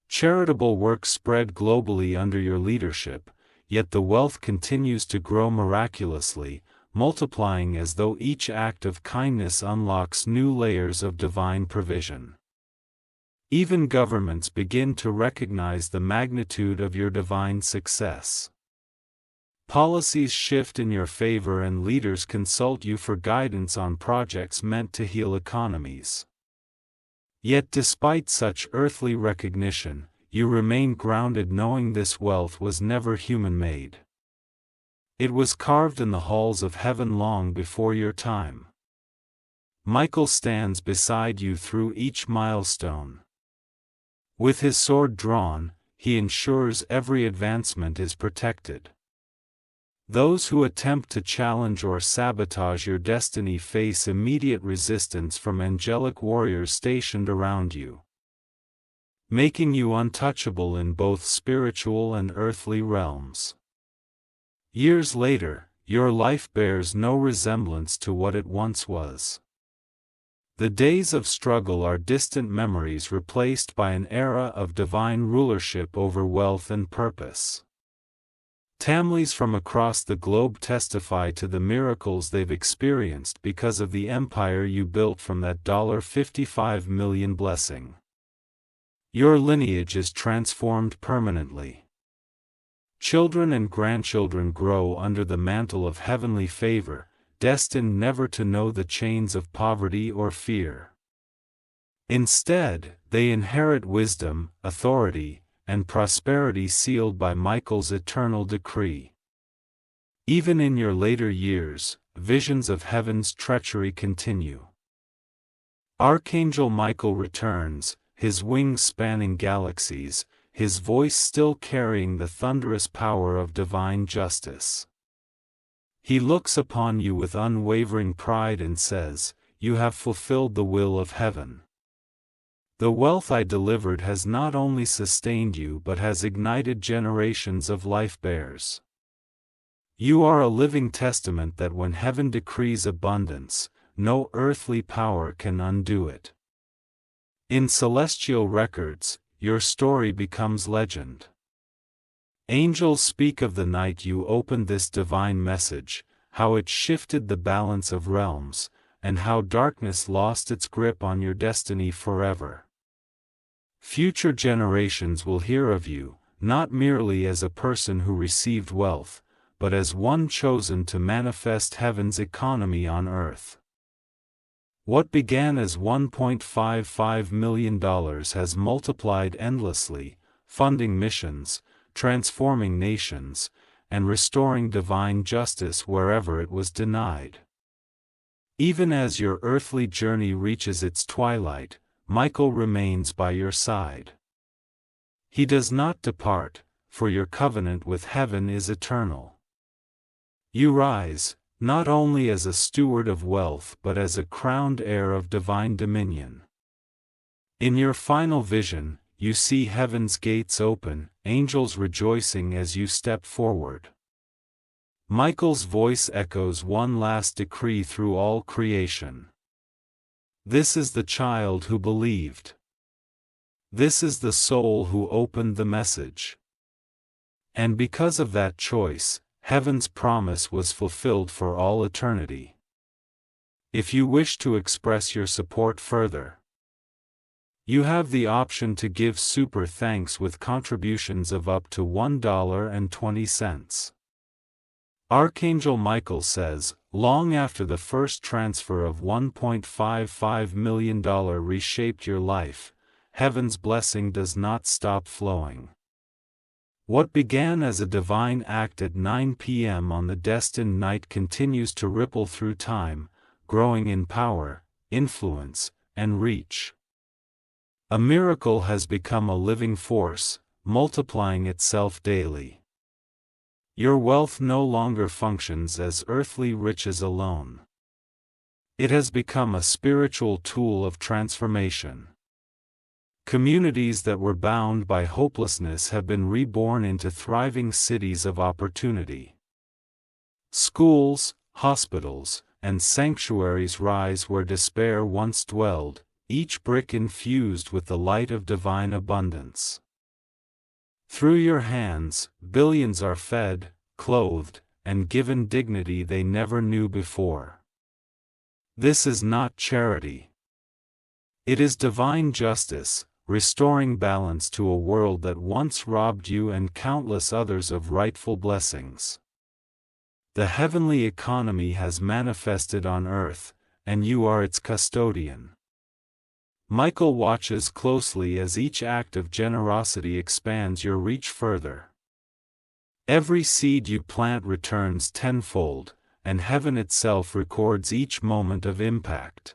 Charitable work spread globally under your leadership, yet the wealth continues to grow miraculously, multiplying as though each act of kindness unlocks new layers of divine provision. Even governments begin to recognize the magnitude of your divine success. Policies shift in your favor and leaders consult you for guidance on projects meant to heal economies. Yet despite such earthly recognition, you remain grounded knowing this wealth was never human-made. It was carved in the halls of heaven long before your time. Michael stands beside you through each milestone. With his sword drawn, he ensures every advancement is protected. Those who attempt to challenge or sabotage your destiny face immediate resistance from angelic warriors stationed around you, making you untouchable in both spiritual and earthly realms. Years later, your life bears no resemblance to what it once was. The days of struggle are distant memories replaced by an era of divine rulership over wealth and purpose. Families from across the globe testify to the miracles they've experienced because of the empire you built from that $55 million blessing. Your lineage is transformed permanently. Children and grandchildren grow under the mantle of heavenly favor, destined never to know the chains of poverty or fear. Instead, they inherit wisdom, authority, and prosperity sealed by Michael's eternal decree. Even in your later years, visions of heaven's treachery continue. Archangel Michael returns, his wings spanning galaxies, his voice still carrying the thunderous power of divine justice. He looks upon you with unwavering pride and says, "You have fulfilled the will of heaven. The wealth I delivered has not only sustained you but has ignited generations of life bearers. You are a living testament that when heaven decrees abundance, no earthly power can undo it." In celestial records, your story becomes legend. Angels speak of the night you opened this divine message, how it shifted the balance of realms, and how darkness lost its grip on your destiny forever. Future generations will hear of you, not merely as a person who received wealth, but as one chosen to manifest heaven's economy on earth. What began as $1.55 million has multiplied endlessly, funding missions, transforming nations, and restoring divine justice wherever it was denied. Even as your earthly journey reaches its twilight, Michael remains by your side. He does not depart, for your covenant with heaven is eternal. You rise, not only as a steward of wealth but as a crowned heir of divine dominion. In your final vision, you see heaven's gates open, angels rejoicing as you step forward. Michael's voice echoes one last decree through all creation. This is the child who believed. This is the soul who opened the message. And because of that choice, heaven's promise was fulfilled for all eternity. If you wish to express your support further, you have the option to give super thanks with contributions of up to $1.20. Archangel Michael says, long after the first transfer of $1.55 million reshaped your life, heaven's blessing does not stop flowing. What began as a divine act at 9 p.m. on the destined night continues to ripple through time, growing in power, influence, and reach. A miracle has become a living force, multiplying itself daily. Your wealth no longer functions as earthly riches alone. It has become a spiritual tool of transformation. Communities that were bound by hopelessness have been reborn into thriving cities of opportunity. Schools, hospitals, and sanctuaries rise where despair once dwelled, each brick infused with the light of divine abundance. Through your hands, billions are fed, clothed, and given dignity they never knew before. This is not charity. It is divine justice, restoring balance to a world that once robbed you and countless others of rightful blessings. The heavenly economy has manifested on earth, and you are its custodian. Michael watches closely as each act of generosity expands your reach further. Every seed you plant returns tenfold, and heaven itself records each moment of impact.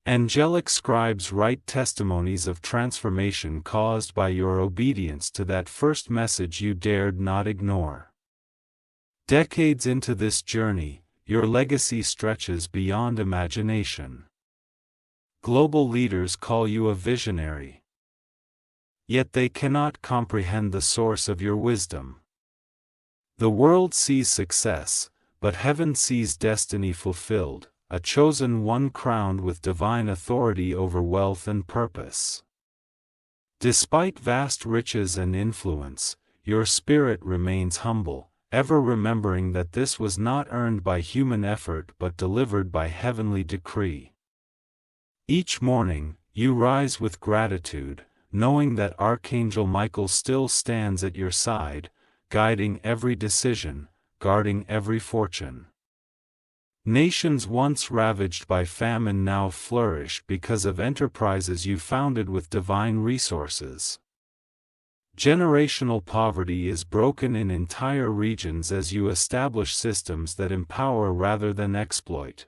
Angelic scribes write testimonies of transformation caused by your obedience to that first message you dared not ignore. Decades into this journey, your legacy stretches beyond imagination. Global leaders call you a visionary. Yet they cannot comprehend the source of your wisdom. The world sees success, but heaven sees destiny fulfilled, a chosen one crowned with divine authority over wealth and purpose. Despite vast riches and influence, your spirit remains humble, ever remembering that this was not earned by human effort but delivered by heavenly decree. Each morning, you rise with gratitude, knowing that Archangel Michael still stands at your side, guiding every decision, guarding every fortune. Nations once ravaged by famine now flourish because of enterprises you founded with divine resources. Generational poverty is broken in entire regions as you establish systems that empower rather than exploit.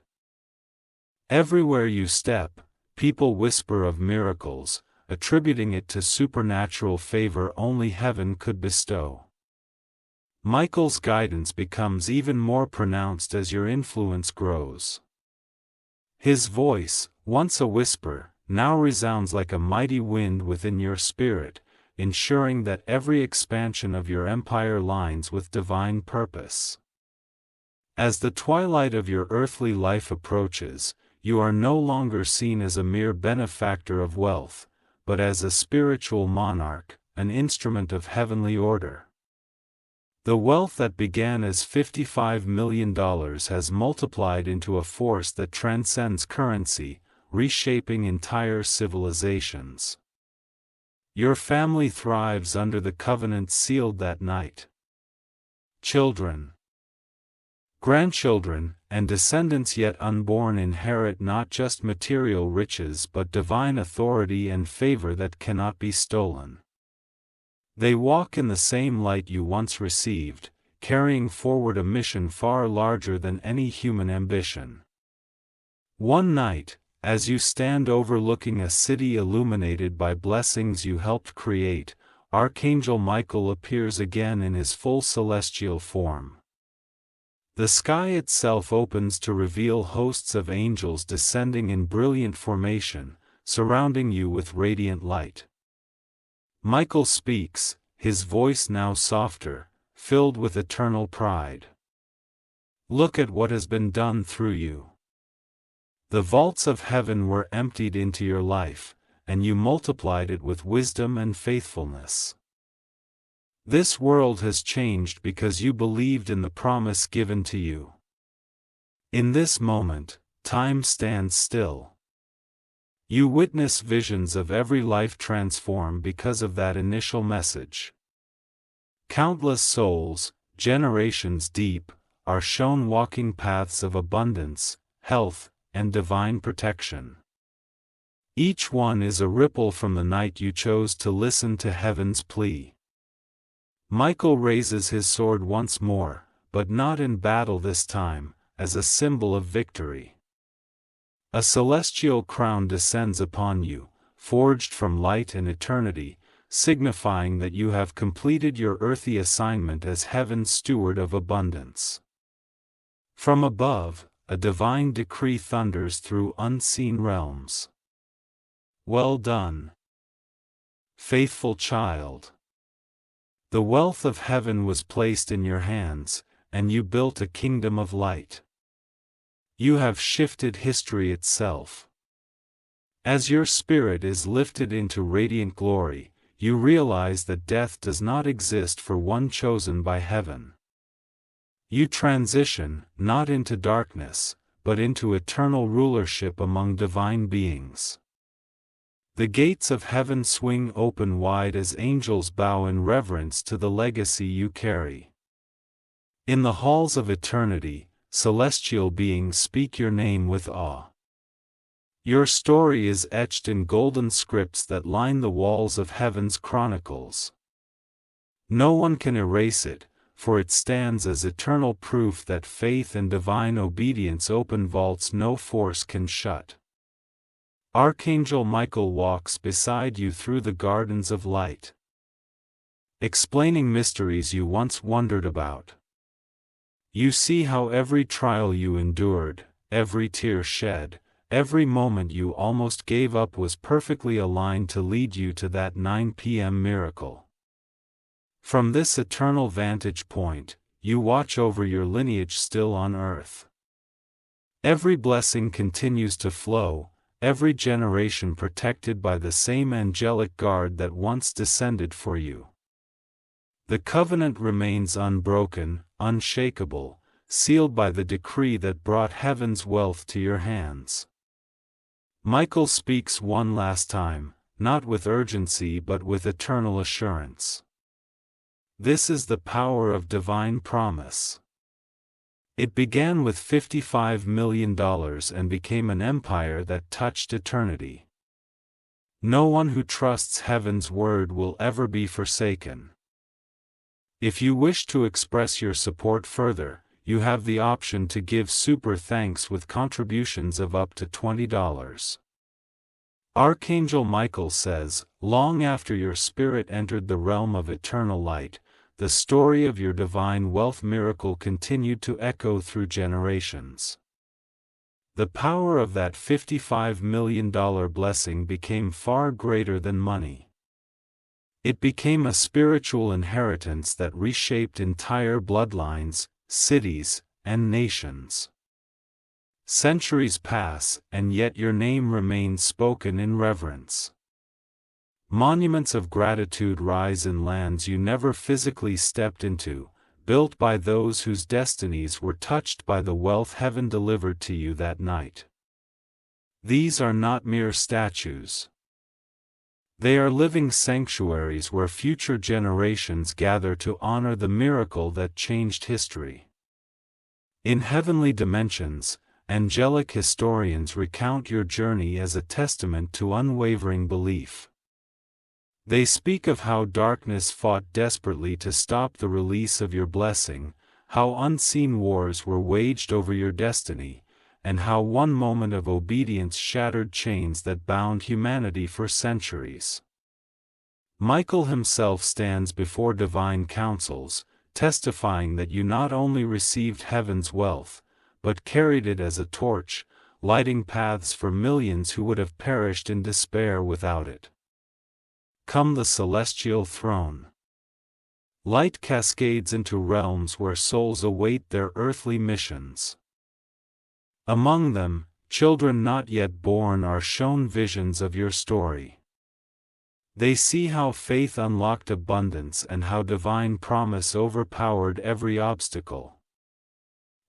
Everywhere you step, people whisper of miracles, attributing it to supernatural favor only heaven could bestow. Michael's guidance becomes even more pronounced as your influence grows. His voice, once a whisper, now resounds like a mighty wind within your spirit, ensuring that every expansion of your empire lines with divine purpose. As the twilight of your earthly life approaches, you are no longer seen as a mere benefactor of wealth, but as a spiritual monarch, an instrument of heavenly order. The wealth that began as $55 million has multiplied into a force that transcends currency, reshaping entire civilizations. Your family thrives under the covenant sealed that night. Children, grandchildren, and descendants yet unborn inherit not just material riches but divine authority and favor that cannot be stolen. They walk in the same light you once received, carrying forward a mission far larger than any human ambition. One night, as you stand overlooking a city illuminated by blessings you helped create, Archangel Michael appears again in his full celestial form. The sky itself opens to reveal hosts of angels descending in brilliant formation, surrounding you with radiant light. Michael speaks, his voice now softer, filled with eternal pride. Look at what has been done through you. The vaults of heaven were emptied into your life, and you multiplied it with wisdom and faithfulness. This world has changed because you believed in the promise given to you. In this moment, time stands still. You witness visions of every life transform because of that initial message. Countless souls, generations deep, are shown walking paths of abundance, health, and divine protection. Each one is a ripple from the night you chose to listen to heaven's plea. Michael raises his sword once more, but not in battle this time, as a symbol of victory. A celestial crown descends upon you, forged from light and eternity, signifying that you have completed your earthly assignment as heaven's steward of abundance. From above, a divine decree thunders through unseen realms. Well done, faithful child. The wealth of heaven was placed in your hands, and you built a kingdom of light. You have shifted history itself. As your spirit is lifted into radiant glory, you realize that death does not exist for one chosen by heaven. You transition, not into darkness, but into eternal rulership among divine beings. The gates of heaven swing open wide as angels bow in reverence to the legacy you carry. In the halls of eternity, celestial beings speak your name with awe. Your story is etched in golden scripts that line the walls of heaven's chronicles. No one can erase it, for it stands as eternal proof that faith and divine obedience open vaults no force can shut. Archangel Michael walks beside you through the gardens of light, explaining mysteries you once wondered about. You see how every trial you endured, every tear shed, every moment you almost gave up was perfectly aligned to lead you to that 9 p.m. miracle. From this eternal vantage point, you watch over your lineage still on earth. Every blessing continues to flow, every generation protected by the same angelic guard that once descended for you. The covenant remains unbroken, unshakable, sealed by the decree that brought heaven's wealth to your hands. Michael speaks one last time, not with urgency but with eternal assurance. This is the power of divine promise. It began with $55 million and became an empire that touched eternity. No one who trusts heaven's word will ever be forsaken. If you wish to express your support further, you have the option to give super thanks with contributions of up to $20. Archangel Michael says, long after your spirit entered the realm of eternal light, the story of your divine wealth miracle continued to echo through generations. The power of that $55 million blessing became far greater than money. It became a spiritual inheritance that reshaped entire bloodlines, cities, and nations. Centuries pass, and yet your name remains spoken in reverence. Monuments of gratitude rise in lands you never physically stepped into, built by those whose destinies were touched by the wealth heaven delivered to you that night. These are not mere statues. They are living sanctuaries where future generations gather to honor the miracle that changed history. In heavenly dimensions, angelic historians recount your journey as a testament to unwavering belief. They speak of how darkness fought desperately to stop the release of your blessing, how unseen wars were waged over your destiny, and how one moment of obedience shattered chains that bound humanity for centuries. Michael himself stands before divine councils, testifying that you not only received heaven's wealth, but carried it as a torch, lighting paths for millions who would have perished in despair without it. Come the celestial throne. Light cascades into realms where souls await their earthly missions. Among them, children not yet born are shown visions of your story. They see how faith unlocked abundance and how divine promise overpowered every obstacle.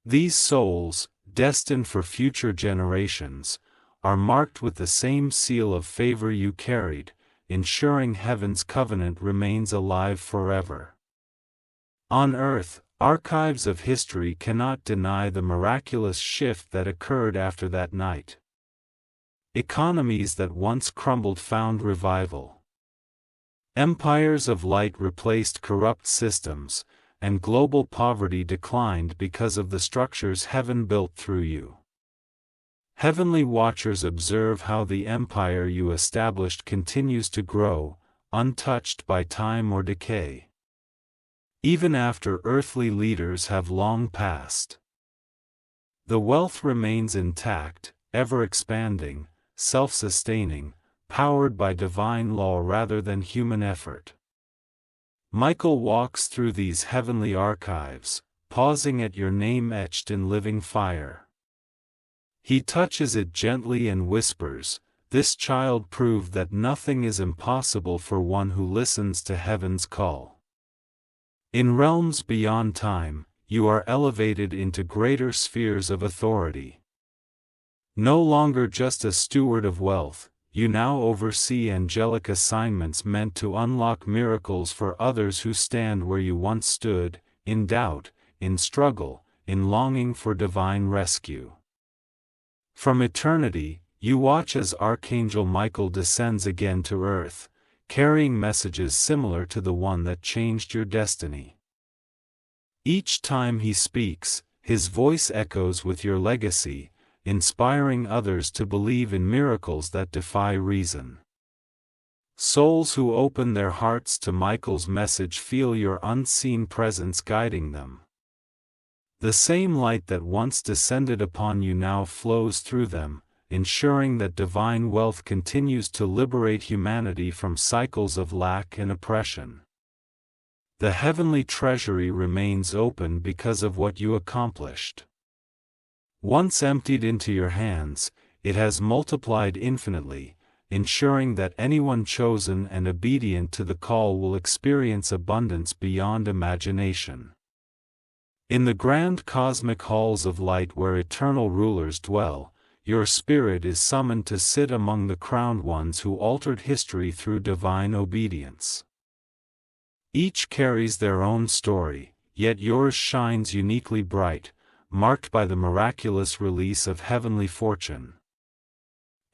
These souls, destined for future generations, are marked with the same seal of favor you carried, ensuring heaven's covenant remains alive forever. On earth, archives of history cannot deny the miraculous shift that occurred after that night. Economies that once crumbled found revival. Empires of light replaced corrupt systems, and global poverty declined because of the structures heaven built through you. Heavenly watchers observe how the empire you established continues to grow, untouched by time or decay. Even after earthly leaders have long passed, the wealth remains intact, ever expanding, self-sustaining, powered by divine law rather than human effort. Michael walks through these heavenly archives, pausing at your name etched in living fire. He touches it gently and whispers, "This child proved that nothing is impossible for one who listens to heaven's call." In realms beyond time, you are elevated into greater spheres of authority. No longer just a steward of wealth, you now oversee angelic assignments meant to unlock miracles for others who stand where you once stood, in doubt, in struggle, in longing for divine rescue. From eternity, you watch as Archangel Michael descends again to earth, carrying messages similar to the one that changed your destiny. Each time he speaks, his voice echoes with your legacy, inspiring others to believe in miracles that defy reason. Souls who open their hearts to Michael's message feel your unseen presence guiding them. The same light that once descended upon you now flows through them, ensuring that divine wealth continues to liberate humanity from cycles of lack and oppression. The heavenly treasury remains open because of what you accomplished. Once emptied into your hands, it has multiplied infinitely, ensuring that anyone chosen and obedient to the call will experience abundance beyond imagination. In the grand cosmic halls of light where eternal rulers dwell, your spirit is summoned to sit among the crowned ones who altered history through divine obedience. Each carries their own story, yet yours shines uniquely bright, marked by the miraculous release of heavenly fortune.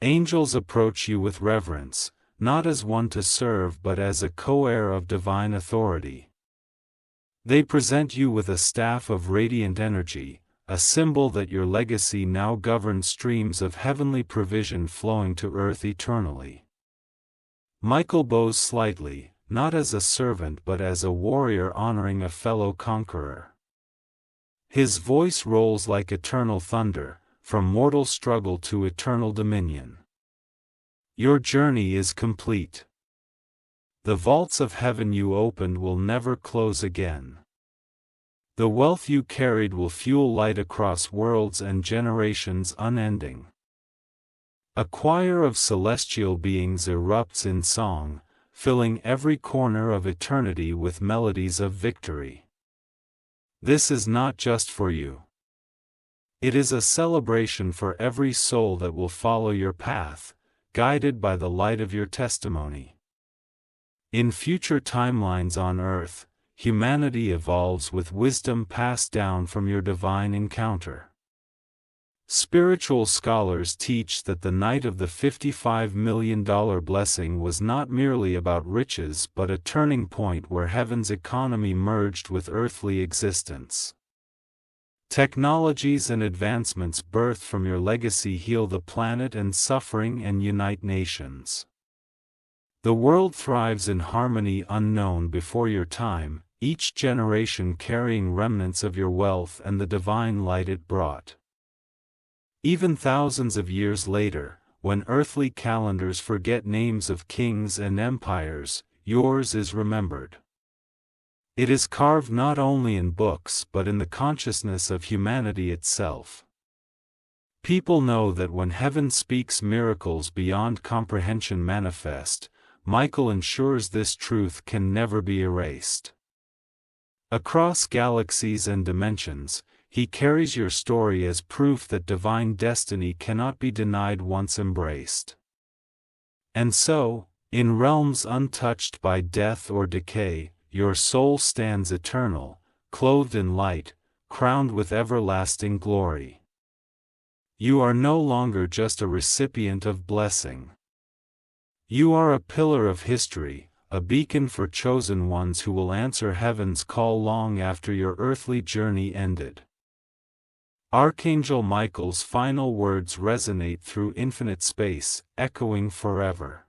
Angels approach you with reverence, not as one to serve but as a co-heir of divine authority. They present you with a staff of radiant energy, a symbol that your legacy now governs streams of heavenly provision flowing to earth eternally. Michael bows slightly, not as a servant but as a warrior honoring a fellow conqueror. His voice rolls like eternal thunder, from mortal struggle to eternal dominion. Your journey is complete. The vaults of heaven you opened will never close again. The wealth you carried will fuel light across worlds and generations unending. A choir of celestial beings erupts in song, filling every corner of eternity with melodies of victory. This is not just for you. It is a celebration for every soul that will follow your path, guided by the light of your testimony. In future timelines on earth, humanity evolves with wisdom passed down from your divine encounter. Spiritual scholars teach that the night of the $55 million blessing was not merely about riches but a turning point where heaven's economy merged with earthly existence. Technologies and advancements birthed from your legacy heal the planet and suffering and unite nations. The world thrives in harmony unknown before your time, each generation carrying remnants of your wealth and the divine light it brought. Even thousands of years later, when earthly calendars forget names of kings and empires, yours is remembered. It is carved not only in books but in the consciousness of humanity itself. People know that when heaven speaks, miracles beyond comprehension manifest. Michael ensures this truth can never be erased. Across galaxies and dimensions, he carries your story as proof that divine destiny cannot be denied once embraced. And so, in realms untouched by death or decay, your soul stands eternal, clothed in light, crowned with everlasting glory. You are no longer just a recipient of blessing. You are a pillar of history, a beacon for chosen ones who will answer heaven's call long after your earthly journey ended. Archangel Michael's final words resonate through infinite space, echoing forever.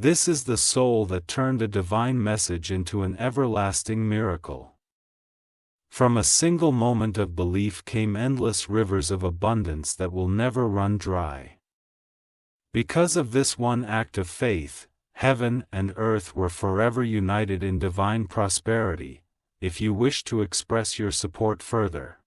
This is the soul that turned a divine message into an everlasting miracle. From a single moment of belief came endless rivers of abundance that will never run dry. Because of this one act of faith, heaven and earth were forever united in divine prosperity. If you wish to express your support further,